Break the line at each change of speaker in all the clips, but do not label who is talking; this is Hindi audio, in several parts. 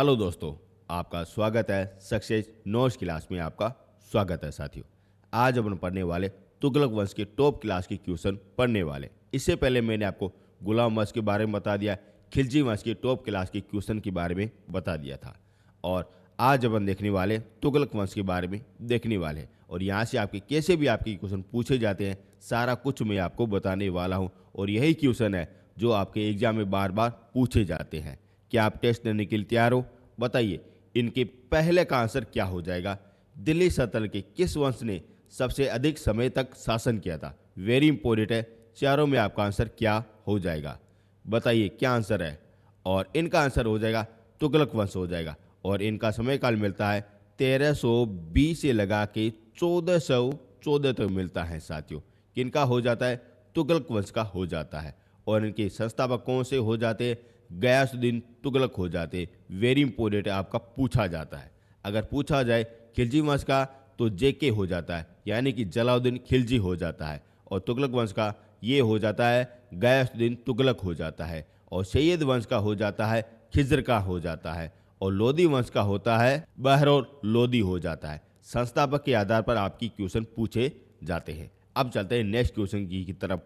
हेलो दोस्तों, आपका स्वागत है सक्सेस नोट्स क्लास में। आपका स्वागत है साथियों। आज अपन पढ़ने वाले तुगलक वंश के टॉप क्लास के क्वेश्चन पढ़ने वाले। इससे पहले मैंने आपको गुलाम वंश के बारे में बता दिया, खिलजी वंश के टॉप क्लास के क्वेश्चन के बारे में बता दिया था। और आज अपन देखने वाले तुगलक वंश के बारे में देखने वाले हैं। और यहाँ से आपके कैसे भी आपके क्वेश्चन पूछे जाते हैं, सारा कुछ मैं आपको बताने वाला हूँ। और यही क्वेश्चन है जो आपके एग्जाम में बार बार पूछे जाते हैं। क्या आप टेस्ट देने के लिए तैयार हो? बताइए, इनके पहले का आंसर क्या हो जाएगा? दिल्ली सल्तनत के किस वंश ने सबसे अधिक समय तक शासन किया था? वेरी इंपॉर्टेंट है। चारों में आपका आंसर क्या हो जाएगा? बताइए क्या आंसर है। और इनका आंसर हो जाएगा तुगलक वंश हो जाएगा। और इनका समय काल मिलता है 1320 से लगा के 1414 तक मिलता है साथियों। किनका हो जाता है? तुगलक वंश का हो जाता है। और इनके संस्थापक कौन से हो जाते हैं? गयासुद्दीन तुगलक हो जाते। वेरी इंपॉर्टेंट है, आपका पूछा जाता है। अगर पूछा जाए खिलजी वंश का तो जेके हो जाता है, यानी कि जलालुद्दीन खिलजी हो जाता है। और तुगलक वंश का ये हो जाता है गयासुद्दीन तुगलक हो जाता है। और सैयद वंश का हो जाता है खिज्र का हो जाता है। और लोदी वंश का होता है बहरौर लोदी हो जाता है। संस्थापक के आधार पर आपकी क्वेश्चन पूछे जाते हैं। अब चलते हैं नेक्स्ट क्वेश्चन की तरफ।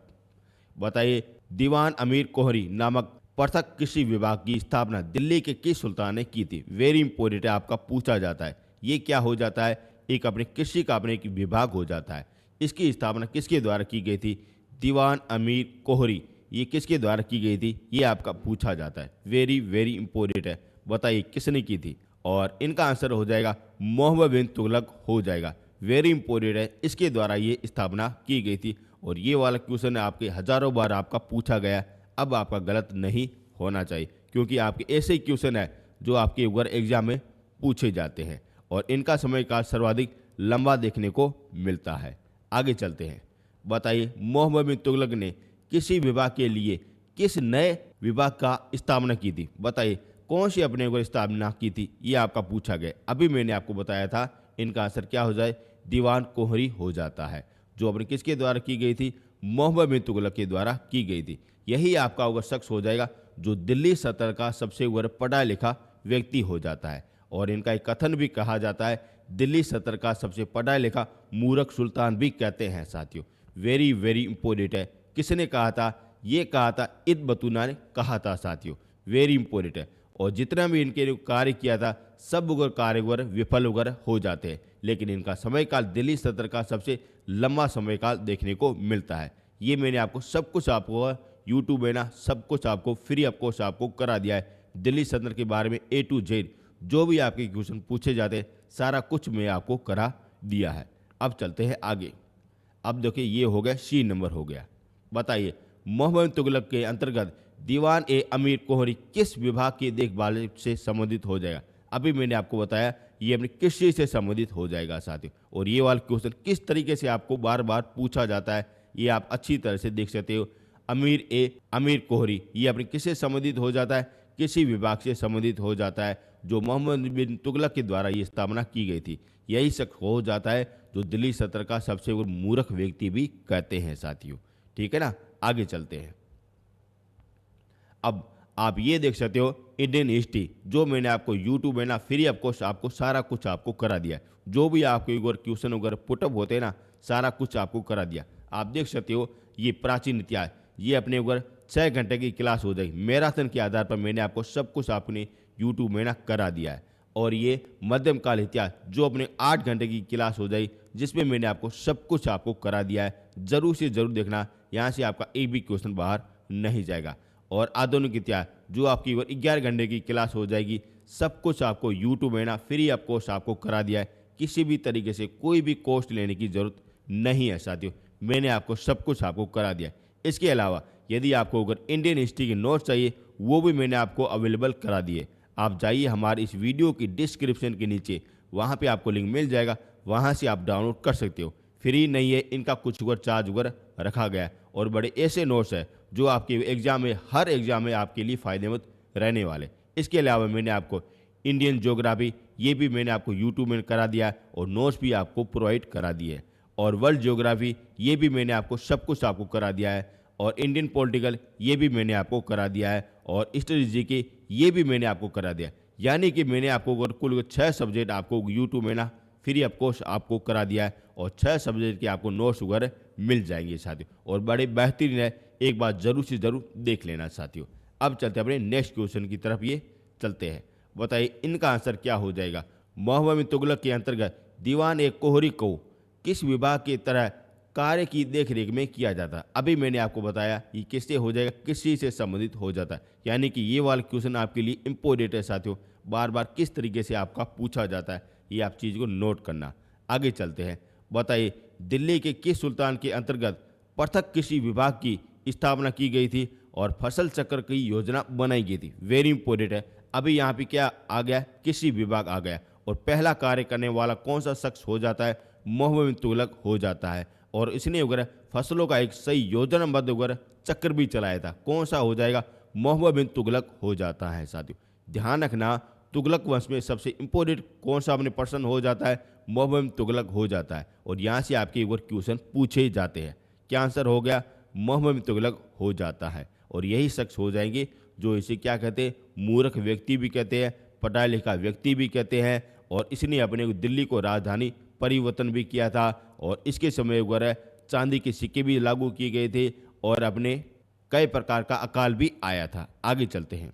बताइए, दीवान अमीर कोहरी नामक पृथक कृषि विभाग की स्थापना दिल्ली के किस सुल्तान ने की थी? वेरी इंपॉर्टेंट है, आपका पूछा जाता है। ये क्या हो जाता है? एक अपने कृषि का अपने एक विभाग हो जाता है। इसकी स्थापना किसके द्वारा की गई थी? दीवान अमीर कोहरी। ये किसके द्वारा की गई थी? ये आपका पूछा जाता है। वेरी वेरी इंपॉर्टेंट है। बताइए किसने की थी? और इनका आंसर हो जाएगा मोहम्मद बिन तुगलक हो जाएगा। वेरी इंपॉर्टेंट है, इसके द्वारा ये स्थापना की गई थी। और ये वाला क्वेश्चन आपके हजारों बार आपका पूछा गया। अब आपका गलत नहीं होना चाहिए, क्योंकि आपके ऐसे ही क्वेश्चन है जो आपके उगर एग्जाम में पूछे जाते हैं। और इनका समय काल सर्वाधिक लंबा देखने को मिलता है। आगे चलते हैं। बताइए, मोहम्मद बिन तुगलक ने किसी विभाग के लिए किस नए विभाग का स्थापना की थी? बताइए कौन सी अपने ऊपर स्थापना की थी? ये आपका पूछा गया। अभी मैंने आपको बताया था। इनका आंसर क्या हो जाए? दीवान कोहरी हो जाता है, जो अपने किसके द्वारा की गई थी? मोहम्मद बिन तुगलक के द्वारा की गई थी। यही आपका अगर शख्स हो जाएगा जो दिल्ली सल्तनत का सबसे ऊपर पढ़ा लिखा व्यक्ति हो जाता है। और इनका एक कथन भी कहा जाता है, दिल्ली सल्तनत का सबसे पढ़ा लिखा मूर्ख सुल्तान भी कहते हैं साथियों। वेरी वेरी इंपॉर्टेंट है। किसने कहा था? ये कहा था इब्न बतूता ने कहा था साथियों। वेरी इंपॉर्टेंट है। और जितना भी इनके कार्य किया था सब उगर कार्य वगैरह विफल वगैरह हो जाते हैं। लेकिन इनका समय काल दिल्ली सल्तनत का सबसे लंबा समय काल देखने को मिलता है। ये मैंने आपको सब कुछ आपको यूट्यूब में ना सब कुछ आपको फ्री ऑफ कॉस्ट आपको करा दिया है। दिल्ली सल्तनत के बारे में A to Z जो भी आपके क्वेश्चन पूछे जाते हैं सारा कुछ मैं आपको करा दिया है। अब चलते हैं आगे। अब देखिए, ये हो गया C नंबर हो गया। बताइए, मोहम्मद तुगलक के अंतर्गत दीवान ए अमीर कोहरी किस विभाग की देखभाल से संबंधित हो जाएगा? अभी मैंने आपको बताया ये अपनी कृषि से संबंधित हो जाएगा साथियों। और ये वाला क्वेश्चन किस तरीके से आपको बार बार पूछा जाता है ये आप अच्छी तरह से देख सकते हो। अमीर कोहरी ये अपनी किससे संबंधित हो जाता है? किसी विभाग से संबंधित हो जाता है, जो मोहम्मद बिन तुगलक के द्वारा ये स्थापना की गई थी। यही शख्स हो जाता है जो दिल्ली सल्तनत का सबसे मूर्ख व्यक्ति भी कहते हैं साथियों। ठीक है ना, आगे चलते हैं। अब आप ये देख सकते हो इंडियन हिस्ट्री, जो मैंने आपको यूट्यूब में ना फ्री ऑफ कॉस्ट आपको सारा कुछ आपको करा दिया। जो भी आपके ऊपर क्वेश्चन वगैरह पुटअप होते हैं ना सारा कुछ आपको करा दिया। आप देख सकते हो ये प्राचीन इतिहास, ये अपने ऊपर 6 घंटे की क्लास हो जाएगी। मैराथन के आधार पर मैंने आपको सब कुछ आपने यूट्यूब में ना करा दिया है। और ये मध्यम काल इतिहास जो अपने 8 घंटे की क्लास हो जाएगी, जिसमें मैंने आपको सब कुछ आपको करा दिया है। जरूर से जरूर देखना, यहाँ से आपका एक भी क्वेश्चन बाहर नहीं जाएगा। और आधुनिक इतिहास जो आपकी 11 घंटे की क्लास हो जाएगी, सब कुछ आपको यूट्यूब में ना फ्री ऑफ कॉस्ट आपको करा दिया है। किसी भी तरीके से कोई भी कॉस्ट लेने की जरूरत नहीं है साथियों। मैंने आपको सब कुछ आपको करा दिया। इसके अलावा यदि आपको अगर इंडियन हिस्ट्री के नोट्स चाहिए वो भी मैंने आपको अवेलेबल करा दिए। आप जाइए हमारे इस वीडियो की डिस्क्रिप्शन के नीचे, वहाँ पे आपको लिंक मिल जाएगा, वहाँ से आप डाउनलोड कर सकते हो। फ्री नहीं है, इनका कुछ वगैरह चार्ज वगैरह रखा गया है। और बड़े ऐसे नोट्स है जो आपके एग्जाम में हर एग्जाम में आपके लिए फ़ायदेमंद रहने वाले। इसके अलावा मैंने आपको इंडियन ज्योग्राफी ये भी मैंने आपको यूट्यूब में करा दिया है और नोट्स भी आपको प्रोवाइड करा दिए हैं। और वर्ल्ड ज्योग्राफी ये भी मैंने आपको सब कुछ आपको करा दिया है। और इंडियन पॉलिटिकल ये भी मैंने आपको करा दिया है। और हिस्ट्री जीके ये भी मैंने आपको करा दिया। यानी कि मैंने आपको कुल 6 सब्जेक्ट आपको यूट्यूब में ना फ्री ऑफ कॉस्ट आपको करा दिया है और 6 सब्जेक्ट के आपको नोट्स वगैरह मिल जाएंगे साथियों, और बड़े बेहतरीन है, एक बार जरूर से ज़रूर देख लेना साथियों। अब चलते हैं अपने नेक्स्ट क्वेश्चन की तरफ, ये चलते हैं। बताइए इनका आंसर क्या हो जाएगा। मोहम्मद बिन तुगलक के अंतर्गत दीवान ए कोहरी को किस विभाग की तरह कार्य की देखरेख में किया जाता है। अभी मैंने आपको बताया कि किससे हो जाएगा, किसी से संबंधित हो जाता है, यानी कि ये वाला क्वेश्चन आपके लिए इम्पोर्टेंट है साथियों। बार बार किस तरीके से आपका पूछा जाता है, ये आप चीज़ को नोट करना। आगे चलते हैं। बताइए दिल्ली के किस सुल्तान के अंतर्गत पृथक कृषि विभाग की स्थापना की गई थी और फसल चक्र की योजना बनाई गई थी। वेरी इंपॉर्टेंट है। अभी यहाँ पे क्या आ गया, कृषि विभाग आ गया, और पहला कार्य करने वाला कौन सा शख्स हो जाता है, मोहम्मद बिन तुगलक हो जाता है। और इसने वगैरह फसलों का एक सही योजनाबद्ध वगैरह चक्र भी चलाया था। कौन सा हो जाएगा, मोहम्मद बिन तुगलक हो जाता है साथियों। ध्यान रखना, तुगलक वंश में सबसे इंपॉर्टेंट कौन सा अपने पर्सन हो जाता है, मोहम्मद बिन तुगलक हो जाता है। और यहाँ से आपके एक बार क्वेश्चन पूछे जाते हैं। क्या आंसर हो गया, मोहम्मद बिन तुगलक हो जाता है। और यही शख्स हो जाएंगे जो इसे क्या कहते हैं, मूर्ख व्यक्ति भी कहते हैं, पढ़ा लिखा व्यक्ति भी कहते हैं। और इसने अपने दिल्ली को राजधानी परिवर्तन भी किया था, और इसके समय वगैरह चांदी के सिक्के भी लागू किए गए थे, और अपने कई प्रकार का अकाल भी आया था। आगे चलते हैं।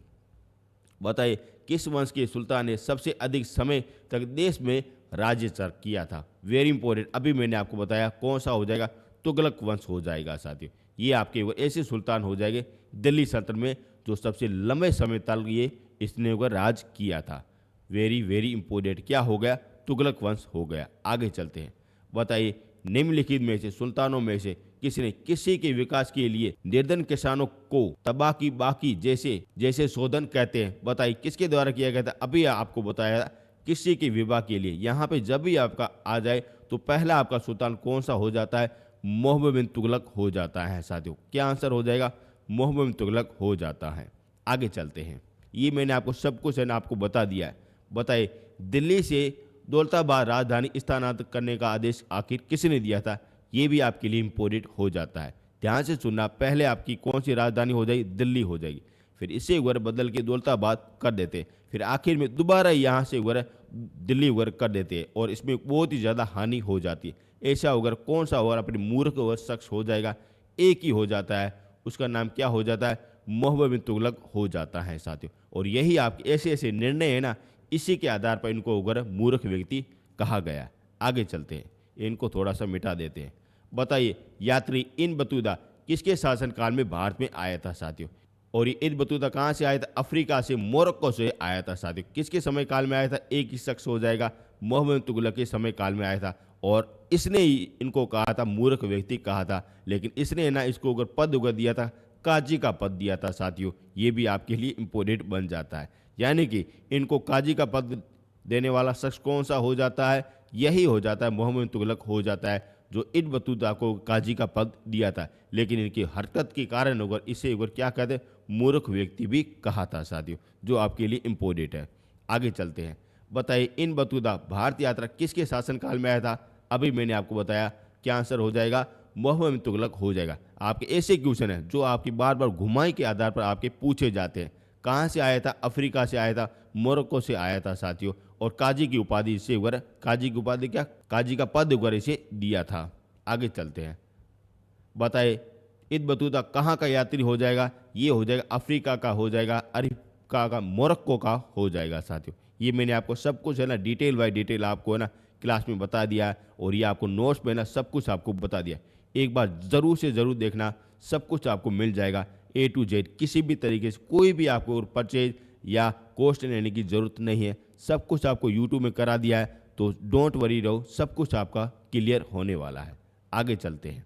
बताइए किस वंश के सुल्तान ने सबसे अधिक समय तक देश में राज्य किया था। Very important. अभी मैंने आपको बताया कौन सा हो जाएगा, तुगलक वंश हो जाएगा साथियों। ये आपके वो ऐसे सुल्तान हो जाएंगे दिल्ली सल्तनत में जो सबसे लंबे समय तक ये इसने वो राज किया था। Very very important. क्या हो गया, तुगलक वंश हो गया। आगे चलते हैं। बताइए निम्नलिखित में से सुल्तानों में से किसने कृषि के विकास के लिए निर्धन किसानों को तबाकी बाकी जैसे जैसे शोधन कहते हैं। बताइए किसके द्वारा किया गया था। अभी आपको बताया कृषि के विभाग के लिए। यहाँ पे जब भी आपका आ जाए तो पहला आपका सुल्तान कौन सा हो जाता है, मोहम्मद बिन तुगलक हो जाता है साथियों। क्या आंसर हो जाएगा, मोहम्मद बिन तुगलक हो जाता है। आगे चलते हैं। ये मैंने आपको सब कुछ है ना आपको बता दिया है। बताइए दिल्ली से दौलताबाद राजधानी स्थानांतरित करने का आदेश आखिर किसने दिया था। ये भी आपके लिए इम्पोर्टेंट हो जाता है। ध्यान से सुनना, पहले आपकी कौन सी राजधानी हो जाएगी, दिल्ली हो जाएगी, फिर इसे वगैरह बदल के दौलताबाद कर देते, फिर आखिर में दोबारा यहाँ से वगैरह दिल्ली वगैरह कर देते हैं, और इसमें बहुत ही ज़्यादा हानि हो जाती है। ऐसा वगैरह कौन सा वगैरह अपने मूर्ख वगैरह शख्स हो जाएगा, एक ही हो जाता है, उसका नाम क्या हो जाता है, मोहम्मद बिन तुगलक हो जाता है साथियों। और यही आपके ऐसे ऐसे निर्णय है ना, इसी के आधार पर इनको वगैरह मूर्ख व्यक्ति कहा गया। आगे चलते हैं, इनको थोड़ा सा मिटा देते हैं। बताइए यात्री इब्न बतूता किसके शासनकाल में भारत में आया था साथियों। और ये इब्न बतूता कहाँ से आया था, अफ्रीका से, मोरक्को से आया था साथियों। किसके समय काल में आया था, एक ही शख्स हो जाएगा, मोहम्मद बिन तुगलक के समय काल में आया था। और इसने ही इनको कहा था, मूर्ख व्यक्ति कहा था, लेकिन इसने ना इसको अगर पद उगर दिया था, काजी का पद दिया था साथियों। ये भी आपके लिए इम्पोर्टेंट बन जाता है। यानी कि इनको काजी का पद देने वाला शख्स कौन सा हो जाता है, यही हो जाता है, मोहम्मद बिन तुगलक हो जाता है, जो इब्न बतूता को काजी का पद दिया था। लेकिन इनकी हरकत के कारण अगर इसे अगर क्या कहते हैं, मूर्ख व्यक्ति भी कहा था साथियों, जो आपके लिए इम्पोर्टेंट है। आगे चलते हैं। बताइए इब्न बतूता भारत यात्रा किसके शासनकाल में आया था। अभी मैंने आपको बताया, क्या आंसर हो जाएगा, मोहम्मद बिन तुगलक हो जाएगा। आपके ऐसे क्वेश्चन है जो आपकी बार बार घुमाई के आधार पर आपके पूछे जाते हैं। कहाँ से आया था, अफ्रीका से आया था, मोरक्को से आया था साथियों। और काजी की उपाधि इसे वगैरह, काजी की उपाधि क्या, काजी का पद वगैरह इसे दिया था। आगे चलते हैं। बताइए इब्न बतूता कहाँ का यात्री हो जाएगा, ये हो जाएगा अफ्रीका का हो जाएगा, अफ्रीका का, मोरक्को का हो जाएगा साथियों। ये मैंने आपको सब कुछ है ना डिटेल बाय डिटेल आपको है ना क्लास में बता दिया है, और ये आपको नोट्स में ना सब कुछ आपको बता दिया। एक बार ज़रूर से ज़रूर देखना, सब कुछ आपको मिल जाएगा A to Z। किसी भी तरीके से कोई भी आपको परचेज या कॉस्ट लेने की ज़रूरत नहीं है, सब कुछ आपको यूट्यूब में करा दिया है। तो डोंट वरी रहो, सब कुछ आपका क्लियर होने वाला है। आगे चलते हैं।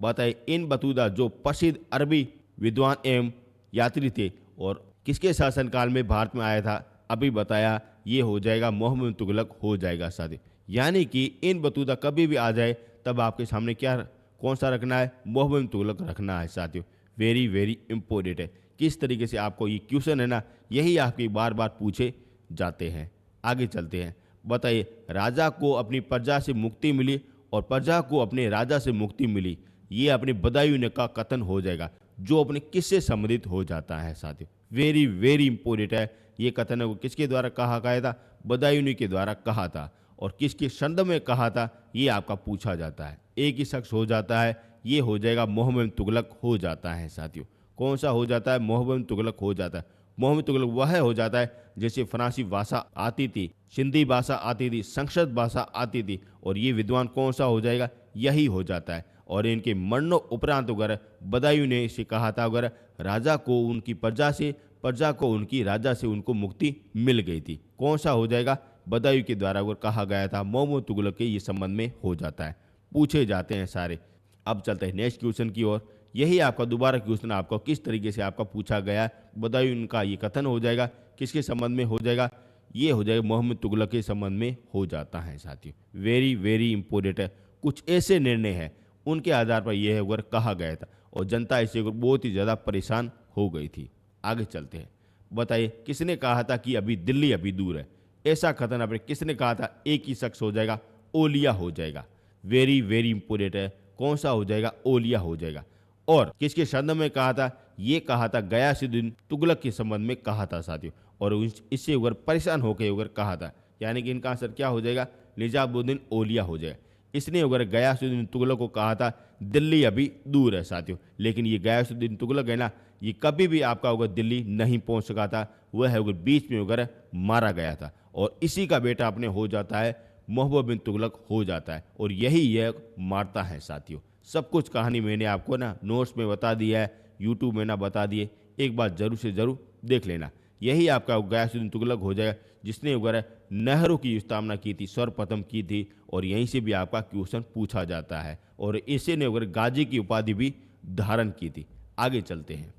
बताइए इब्न बतूता जो प्रसिद्ध अरबी विद्वान एवं यात्री थे और किसके शासनकाल में भारत में आया था। अभी बताया, ये हो जाएगा, मोहम्मद बिन तुगलक हो जाएगा साथी। यानी कि इब्न बतूता कभी भी आ जाए तब आपके सामने क्या कौन सा रखना है, मोहम्मद बिन तुगलक रखना है साथियों। वेरी वेरी इंपॉर्टेंट है। किस तरीके से आपको ये क्वेश्चन है ना, यही आपके बार बार पूछे जाते हैं। आगे चलते हैं। बताइए राजा को अपनी प्रजा से मुक्ति मिली और प्रजा को अपने राजा से मुक्ति मिली, ये अपने बदायूं का कथन हो जाएगा, जो अपने किससे संबंधित हो जाता है साथियों। वेरी वेरी इंपॉर्टेंट है। ये कथन है वो किसके द्वारा कहा गया था? बदायूनी के द्वारा कहा था। और किसके संदर्भ में कहा था, ये आपका पूछा जाता है। एक ही शख्स हो जाता है, ये हो जाएगा मोहम्मद तुगलक हो जाता है साथियों। कौन सा हो जाता है? मोहम्मद तुगलक हो जाता है। मोहम्मद तुगलक वह हो जाता है जैसे फ्रांसी भाषा आती थी, सिंधी भाषा आती थी, संस्कृत भाषा आती थी, और ये विद्वान कौन सा हो जाएगा? यही हो जाता है। और इनके मरणों उपरांत वगैरह बदायूं ने इसे कहा था वगैरह राजा को उनकी प्रजा से, प्रजा को उनकी राजा से उनको मुक्ति मिल गई थी। कौन सा हो जाएगा? बदायूं के द्वारा वगैरह कहा गया था। मोहम्मद तुगलक के ये संबंध में हो जाता है। पूछे जाते हैं सारे। अब चलते हैं नेक्स्ट क्वेश्चन की ओर। यही आपका दोबारा क्वेश्चन आपको किस तरीके से आपका पूछा गया, बदायूं इनका ये कथन हो जाएगा, किसके संबंध में हो जाएगा? ये हो जाएगा मोहम्मद तुगलक के संबंध में हो जाता है साथियों। वेरी वेरी इंपॉर्टेंट है। कुछ ऐसे निर्णय हैं उनके आधार पर यह अगर कहा गया था और जनता इससे बहुत ही ज़्यादा परेशान हो गई थी। आगे चलते हैं। बताइए किसने कहा था कि अभी दिल्ली अभी दूर है? ऐसा कथन आपने किसने कहा था? एक ही शख्स हो जाएगा, ओलिया हो जाएगा। वेरी वेरी इंपॉर्टेंट है। कौन सा हो जाएगा? ओलिया हो जाएगा। और किसके संबंध में कहा था? ये कहा था गयासुद्दीन तुगलक के संबंध में कहा था साथियों। और इससे उगर परेशान होकर उगर कहा था, यानी कि इनका आंसर क्या हो जाएगा? निजामुद्दीन ओलिया हो जाएगा। इसने अगर गयासुद्दीन तुगलक को कहा था दिल्ली अभी दूर है साथियों। लेकिन ये गयासुद्दीन तुगलक है ना, ये कभी भी आपका अगर दिल्ली नहीं पहुंच सका था। वह है अगर बीच में अगर मारा गया था। और इसी का बेटा अपने हो जाता है मोहम्मद बिन तुगलक हो जाता है। और यही यह मारता है साथियों। सब कुछ कहानी मैंने आपको ना नोट्स में बता दिया है, यूट्यूब में ना बता दिए। एक बार जरूर से जरूर देख लेना। यही आपका गयासुद्दीन तुगलक हो जाएगा जिसने वगैरह नेहरू की स्थापना की थी, सर्वप्रथम की थी। और यहीं से भी आपका क्वेश्चन पूछा जाता है। और इसे ने वगैरह गाजी की उपाधि भी धारण की थी। आगे चलते हैं।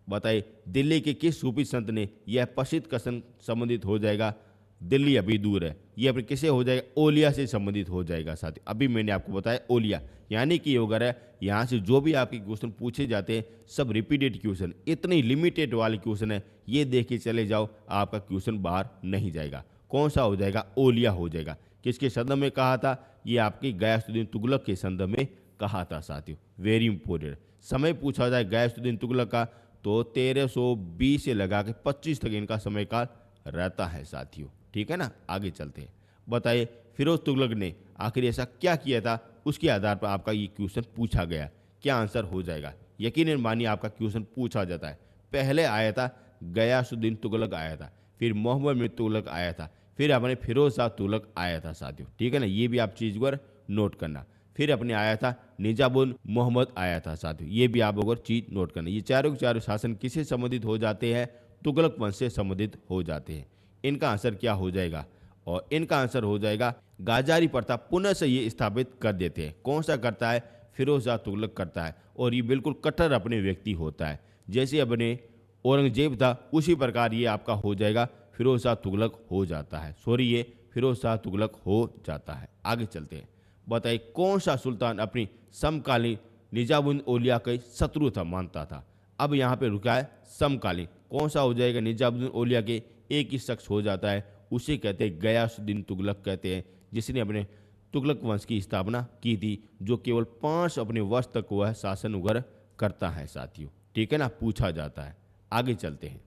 बताइए दिल्ली के किस सूफी संत ने यह प्रसिद्ध कथन संबंधित हो जाएगा? दिल्ली अभी दूर है। ये अपने किसे हो जाएगा? ओलिया से संबंधित हो जाएगा साथी। अभी मैंने आपको बताया ओलिया, यानी कि वगैरह यहाँ से जो भी आपके क्वेश्चन पूछे जाते हैं सब रिपीटेड क्वेश्चन, इतनी लिमिटेड वाले क्वेश्चन है। ये देख के चले जाओ, आपका क्वेश्चन बाहर नहीं जाएगा। कौन सा हो जाएगा? ओलिया हो जाएगा। किसके संदर्भ में कहा था? ये आपकी गयासुद्दीन तुगलक के संदर्भ में कहा था साथियों। Very important. समय पूछा जाए गयासुद्दीन तुगलक का तो 1320 से लगा के 25 तक इनका समय काल रहता है साथियों। ठीक है ना। आगे चलते हैं। बताइए फिरोज तुगलक ने आखिर ऐसा क्या किया था, उसके आधार पर आपका ये क्वेश्चन पूछा गया। क्या आंसर हो जाएगा? यकीनन मानिए आपका क्वेश्चन पूछा जाता है। पहले आया था गयासुद्दीन तुगलक आया था, फिर मोहम्मद बिन तुगलक आया था, फिर अपने फिरोज शाह तुगलक आया था साथियों। ठीक है ना। ये भी आप चीज़ पर नोट करना। फिर अपने आया था निजामुद्दीन मोहम्मद आया था साथियों। ये भी आप अगर चीज़ नोट करना। ये चारों के चारों शासन किससे संबंधित हो जाते हैं? तुगलक वंश से संबंधित हो जाते हैं। इनका आंसर क्या हो जाएगा? और इनका आंसर हो जाएगा गाजारी प्रथा पुनः से ये स्थापित कर देते हैं। कौन सा करता है? फिरोज शाह तुगलक करता है। और ये बिल्कुल कट्टर अपने व्यक्ति होता है। जैसे अपने औरंगजेब था उसी प्रकार ये आपका हो जाएगा फिरोज शाह तुगलक हो जाता है। सॉरी, ये फिरोज शाह तुगलक हो जाता है। आगे चलते हैं। बताइए कौन सा सुल्तान अपनी समकालीन निजामुद्दीन औलिया के शत्रु था मानता था? अब यहाँ पे रुका है समकालीन। कौन सा हो जाएगा? निजामुद्दीन औलिया के एक ही शख्स हो जाता है। उसे कहते हैं गयासुद्दीन तुगलक कहते हैं, जिसने अपने तुगलक वंश की स्थापना की थी, जो केवल 5 अपने वर्ष तक वह शासन वगैरह करता है साथियों। ठीक है ना। पूछा जाता है। आगे चलते हैं।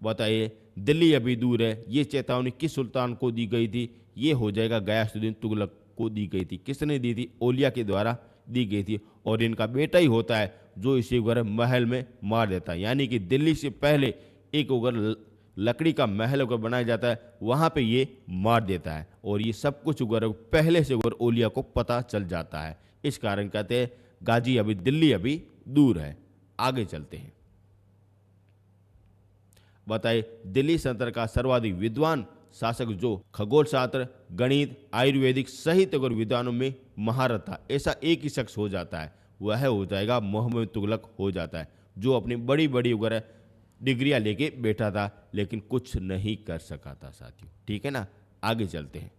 बताइए दिल्ली अभी दूर है, ये चेतावनी किस सुल्तान को दी गई थी? ये हो जाएगा गयासुद्दीन तुगलक को दी गई थी। किसने दी थी? ओलिया के द्वारा दी गई थी। और इनका बेटा ही होता है जो इसे वगैरह महल में मार देता है। यानी कि दिल्ली से पहले एक वगैरह लकड़ी का महल अगर बनाया जाता है, वहाँ पे ये मार देता है। और ये सब कुछ वगैरह पहले से वगैरह ओलिया को पता चल जाता है। इस कारण कहते हैं गाजी अभी दिल्ली अभी दूर है। आगे चलते हैं। बताइए दिल्ली सल्तनत का सर्वाधिक विद्वान शासक जो खगोल शास्त्र, गणित, आयुर्वेदिक सहित अगर विद्वानों में महारत था, ऐसा एक ही शख्स हो जाता है। वह हो जाएगा मोहम्मद तुगलक हो जाता है, जो अपनी बड़ी बड़ी वगैरह डिग्रियां लेके बैठा था लेकिन कुछ नहीं कर सका था साथियों। ठीक है ना। आगे चलते हैं।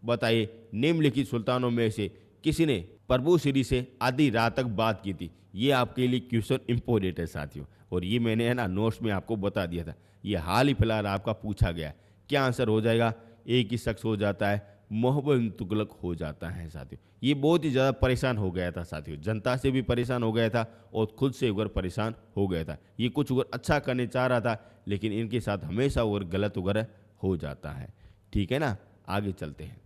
बताइए निम्नलिखित सुल्तानों में से किसी ने प्रभु श्री से आधी रात तक बात की थी? ये आपके लिए क्वेश्चन इंपॉर्टेंट है साथियों। और ये मैंने है ना नोट्स में आपको बता दिया था। ये हाल ही फिलहाल आपका पूछा गया। क्या आंसर हो जाएगा? एक ही शख्स हो जाता है मोहम्मद बिन तुगलक हो जाता है साथियों। ये बहुत ही ज़्यादा परेशान हो गया था साथियों, जनता से भी परेशान हो गया था और खुद से उगर परेशान हो गया था। ये कुछ उगर अच्छा करने चाह रहा था, लेकिन इनके साथ हमेशा उगर गलत उगर हो जाता है। ठीक है ना, आगे चलते हैं।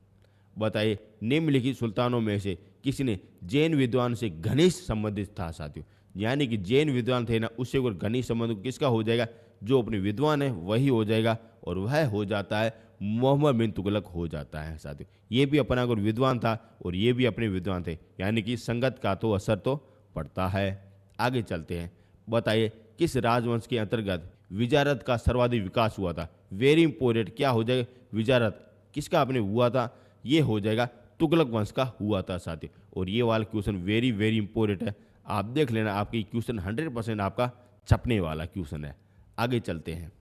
बताइए, निम्नलिखित सुल्तानों में से किसने जैन विद्वान से घनिष्ठ संबंधित था साथियों। यानी कि जैन विद्वान थे ना, उससे अगर घनिष्ठ संबंध किसका हो जाएगा, जो अपने विद्वान है वही हो जाएगा, और वह हो जाता है मोहम्मद बिन तुगलक हो जाता है साथियों। ये भी अपना अगर विद्वान था और ये भी अपने विद्वान थे, यानी कि संगत का तो असर तो पड़ता है। आगे चलते हैं। बताइए, किस राजवंश के अंतर्गत विजारत का सर्वाधिक विकास हुआ था। वेरी इंपॉर्टेंट, क्या हो जाएगा, विजारत किसका आपने हुआ था, ये हो जाएगा तुगलक वंश का हुआ था साथियों। और ये वाला क्वेश्चन वेरी वेरी इंपॉर्टेंट है, आप देख लेना, आपकी क्वेश्चन 100% आपका छपने वाला क्वेश्चन है। आगे चलते हैं।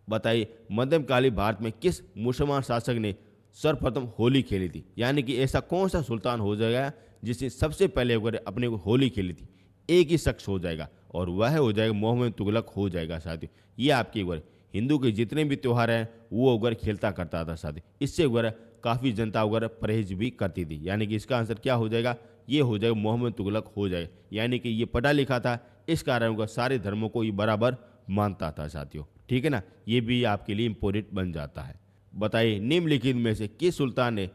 बताइए, मध्यकालीन भारत में किस मुसलमान शासक ने सर्वप्रथम होली खेली थी। यानी कि ऐसा कौन सा सुल्तान हो जाएगा जिसने सबसे पहले अगर अपने को होली खेली थी। एक ही शख्स हो जाएगा और वह हो जाएगा मोहम्मद तुगलक हो जाएगा साथियों। ये आपके अगर हिंदू के जितने भी त्यौहार हैं वो अगर खेलता करता था साथियों। इससे अगर काफ़ी जनता अगर परहेज भी करती थी। यानी कि इसका आंसर क्या हो जाएगा, ये हो जाएगा मोहम्मद तुगलक हो जाएगा। यानी कि ये पढ़ा लिखा था, इस कारण का सारे धर्मों को ये बराबर मानता था साथियों। ठीक है ना, ये भी आपके लिए इंपॉर्टेंट बन जाता है। बताइए, निम्नलिखित में से किस सुल्तान ने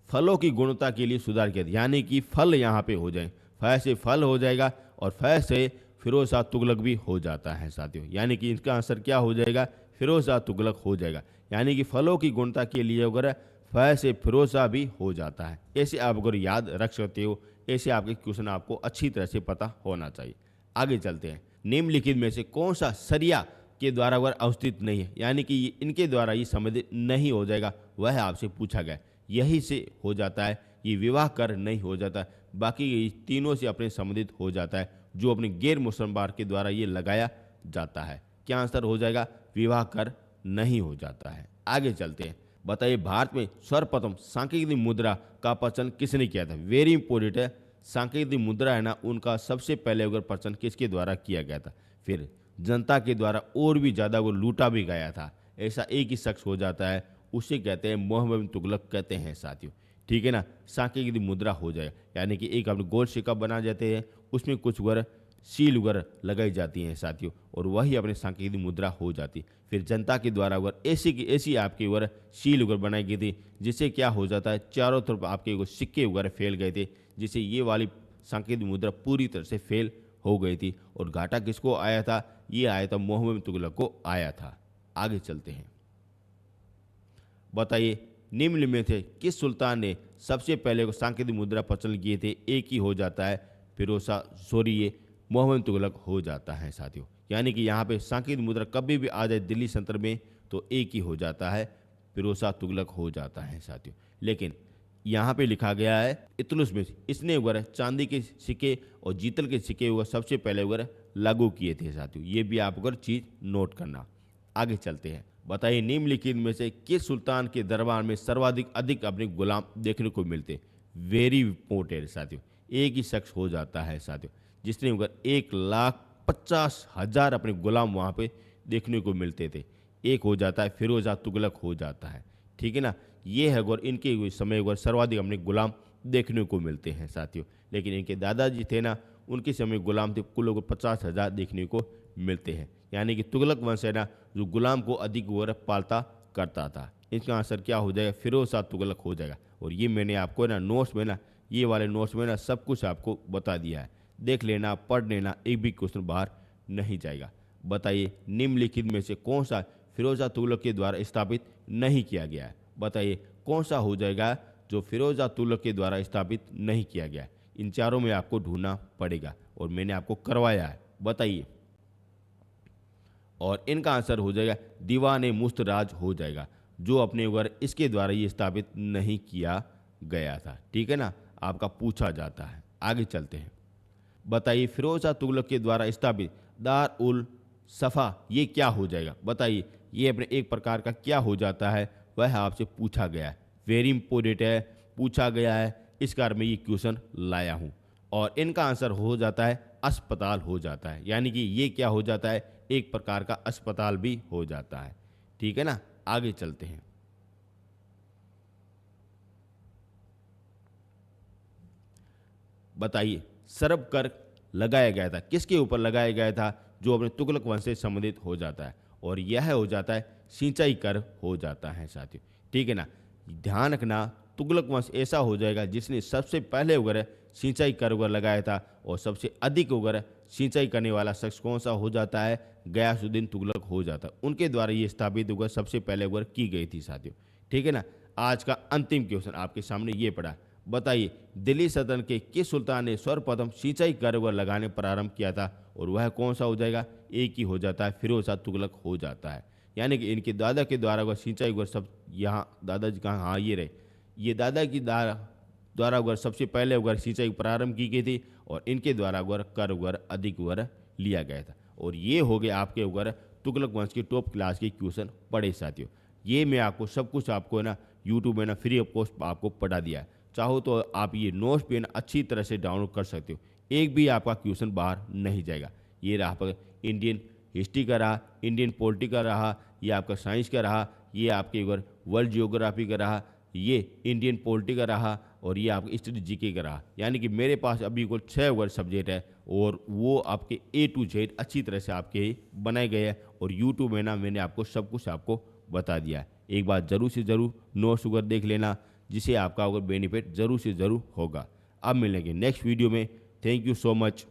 फलों की गुणवत्ता के लिए सुधार किया था। यानी कि फल यहाँ पे हो जाए, फै से फल हो जाएगा और फै से फिरोज शाह तुगलक भी हो जाता है साथियों। यानी कि इसका आंसर क्या हो जाएगा, फिरोज शाह तुगलक हो जाएगा। यानी कि फलों की गुणवत्ता के लिए अगर फै से फिरोज शाह भी हो जाता है। ऐसे आप अगर याद रख सकते हो, ऐसे आपके क्वेश्चन आपको अच्छी तरह से पता होना चाहिए। आगे चलते हैं। निम्नलिखित में से कौन सा सरिया के द्वारा अगर अवस्थित नहीं है, यानी कि इनके द्वारा ये संबंधित नहीं हो जाएगा, वह आपसे पूछा गया। यही से हो जाता है, ये विवाह कर नहीं हो जाता, बाकी ये तीनों से अपने संबंधित हो जाता है, जो अपने गैर मुसलमान के द्वारा ये लगाया जाता है। क्या आंसर हो जाएगा, विवाह कर नहीं हो जाता है। आगे चलते हैं। बताइए, भारत में सर्वप्रथम सांकेतिक मुद्रा का प्रचलन किसने किया था। वेरी इंपॉर्टेंट है, सांकेतिक मुद्रा है ना, उनका सबसे पहले अगर प्रचलन किसके द्वारा किया गया था, फिर जनता के द्वारा और भी ज़्यादा वो लूटा भी गया था। ऐसा एक ही शख्स हो जाता है, उसे कहते हैं मोहम्मद बिन तुगलक कहते हैं साथियों। ठीक है ना, सांकेतिक मुद्रा हो जाएगा। यानी कि एक अपने गोल्ड सिक्का बना जाते हैं, उसमें कुछ वगैरह सील वगैरह लगाई जाती हैं साथियों, और वही अपने सांकेतिक मुद्रा हो जाती। फिर जनता के द्वारा वगैरह ऐसी की ऐसी आपकी वगैरह सील वगैरह बनाई गई थी, जिससे क्या हो जाता है, चारों तरफ आपके वो सिक्के वगैरह फैल गए थे, जिससे ये वाली सांकेतिक मुद्रा पूरी तरह से फेल हो गई थी। और घाटा किसको आया था, ये आया था मोहम्मद बिन तुगलक को आया था। आगे चलते हैं। बताइए, निम्न में से किस सुल्तान ने सबसे पहले को सांकेतिक मुद्रा प्रचलन किए थे। एक ही हो जाता है, फिरोज शाह, सॉरी ये मोहम्मद बिन तुगलक हो जाता है साथियों। यानी कि यहाँ पे सांकेतिक मुद्रा कभी भी आ जाए दिल्ली सल्तनत में तो एक ही हो जाता है, फिरोज शाह तुगलक हो जाता है साथियों। लेकिन यहाँ पे लिखा गया है इल्तुतमिश, इसने वगैरह चांदी के सिक्के और जीतल के सिक्के वगैरह सबसे पहले वगैरह लागू किए थे साथियों। ये भी आप अगर चीज़ नोट करना। आगे चलते हैं। बताइए, निम्नलिखित में से किस सुल्तान के दरबार में सर्वाधिक अधिक अपने गुलाम देखने को मिलते। वेरी इंपॉर्टेंट साथियों, एक ही शख्स हो जाता है साथियों, जिसने अगर 1,50,000 अपने गुलाम वहाँ पे देखने को मिलते थे। एक हो जाता है, फिरोज शाह तुगलक हो जाता है। ठीक है ना, ये है अगर इनके समय अगर सर्वाधिक अपने गुलाम देखने को मिलते हैं साथियों। लेकिन इनके दादाजी थे ना, उनके समय गुलाम थे कुल 50,000 देखने को मिलते हैं। यानी कि तुगलक वंश है ना, जो गुलाम को अधिक वगैरह पालता करता था। इसका आंसर क्या हो जाएगा, फिरोज शाह तुगलक हो जाएगा। और ये मैंने आपको ना नोट्स में ना, ये वाले नोट्स में ना सब कुछ आपको बता दिया है, देख लेना, पढ़ लेना, एक भी क्वेश्चन बाहर नहीं जाएगा। बताइए, निम्नलिखित में से कौन सा फिरोज शाह तुगलक के द्वारा स्थापित नहीं किया गया है। बताइए, कौन सा हो जाएगा जो फिरोज शाह तुगलक के द्वारा स्थापित नहीं किया गया है। इन चारों में आपको ढूंढना पड़ेगा और मैंने आपको करवाया है। बताइए, और इनका आंसर हो जाएगा दीवान मुस्तराज हो जाएगा, जो अपने ऊपर इसके द्वारा ये स्थापित नहीं किया गया था। ठीक है ना, आपका पूछा जाता है। आगे चलते हैं। बताइए, फिरोज शाह तुगलक के द्वारा स्थापित दार उल सफ़ा ये क्या हो जाएगा। बताइए, ये अपने एक प्रकार का क्या हो जाता है, वह आपसे पूछा गया है। वेरी इंपॉर्टेंट है, पूछा गया है, इस कारण मैं ये क्वेश्चन लाया हूँ। और इनका आंसर हो जाता है अस्पताल हो जाता है। यानी कि ये क्या हो जाता है, एक प्रकार का अस्पताल भी हो जाता है। ठीक है ना, आगे चलते हैं। बताइए सर्व कर लगाया गया था, किसके ऊपर लगाया गया था? जो अपने तुगलक वंश से संबंधित हो जाता है, और यह हो जाता है सिंचाई कर हो जाता है साथियों। ठीक है ना, ध्यान रखना तुगलक वंश ऐसा हो जाएगा जिसने सबसे पहले वगैरह सिंचाई कर वगैरह लगाया था, और सबसे अधिक वगैरह सिंचाई करने वाला शख्स कौन सा हो जाता है? गयासुद्दीन तुगलक हो जाता है। उनके द्वारा ये स्थापित वगैरह सबसे पहले वगैरह की गई थी साथियों। ठीक है ना, आज का अंतिम क्वेश्चन आपके सामने ये पड़ा, बताइए दिल्ली सल्तनत के किस सुल्तान ने सर्वप्रथम सिंचाई कर वगैरह लगाने प्रारंभ किया था? और वह कौन सा हो जाएगा? एक ही हो जाता है, फिरोज शाह तुगलक हो जाता है। यानी कि इनके दादा के द्वारा वह सिंचाई वगैरह सब यहाँ दादाजी कहाँ, हाँ ये रहे, ये दादा की द्वारा वगैरह सबसे पहले वगैरह सिंचाई प्रारंभ की गई थी, और इनके द्वारा वगैरह कर वगैरह अधिक वगैरह लिया गया था। और ये हो गए आपके वगैरह तुगलक वंश के टॉप क्लास के क्वेश्चन पढ़े साथियों। ये मैं आपको सब कुछ आपको ना यूट्यूब में ना फ्री ऑफ कॉस्ट आपको पढ़ा दिया है। चाहो तो आप ये नोट्स पे ना अच्छी तरह से डाउनलोड कर सकते हो, एक भी आपका क्वेश्चन बाहर नहीं जाएगा। ये रहा आपका इंडियन हिस्ट्री का रहा, इंडियन पॉलिटी का रहा, ये आपका साइंस का रहा, ये आपके उधर वर्ल्ड जियोग्राफी का रहा, ये इंडियन पॉलिटी का रहा, और ये आपके स्टडी जीके का रहा। यानी कि मेरे पास अभी कुल 6 वर्ड सब्जेक्ट है, और वो आपके A to Z अच्छी तरह से आपके बनाए गए हैं, और यूट्यूब में ना मैंने आपको सब कुछ आपको बता दिया है। एक बार ज़रूर से ज़रूर नोट्स वगैरह देख लेना, जिससे आपका अगर बेनिफिट ज़रूर से ज़रूर होगा। अब मिलेंगे नेक्स्ट वीडियो में। Thank you so much.